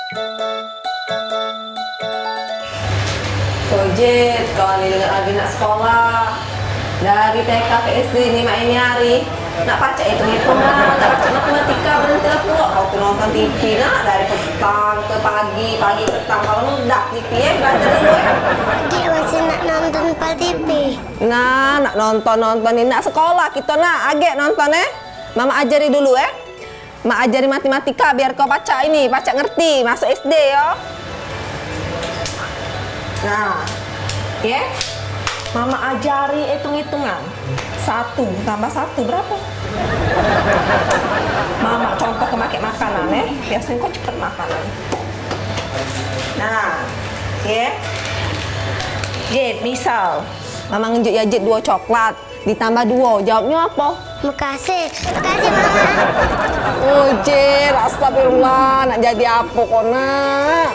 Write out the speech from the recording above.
Jet, kalau nih dengar lagi nak sekolah dari TK ke SD nih mak ini hari nak baca hitung nak baca matematika berhenti lah pula kau tuh nonton TV nak dari petang ke pagi petang kalau ndak TV ya belajar dulu ya. Dia masih nak nonton Pal TV. Nah nak nontonin nak sekolah kita nak agak nonton mama ajari dulu mak ajari matematika biar kau baca ngerti masuk SD yo. Nah ya, mama ajari hitung-hitungan 1 tambah 1 berapa? Mama contoh kemakai makanan biasanya kok cepet makanan. Nah, ya, Jet misal mama ngunjuk ya Jet 2 coklat ditambah 2, jawabnya apa? Makasih mama. Oh Jet, astagfirullah, nak jadi apa kok nak?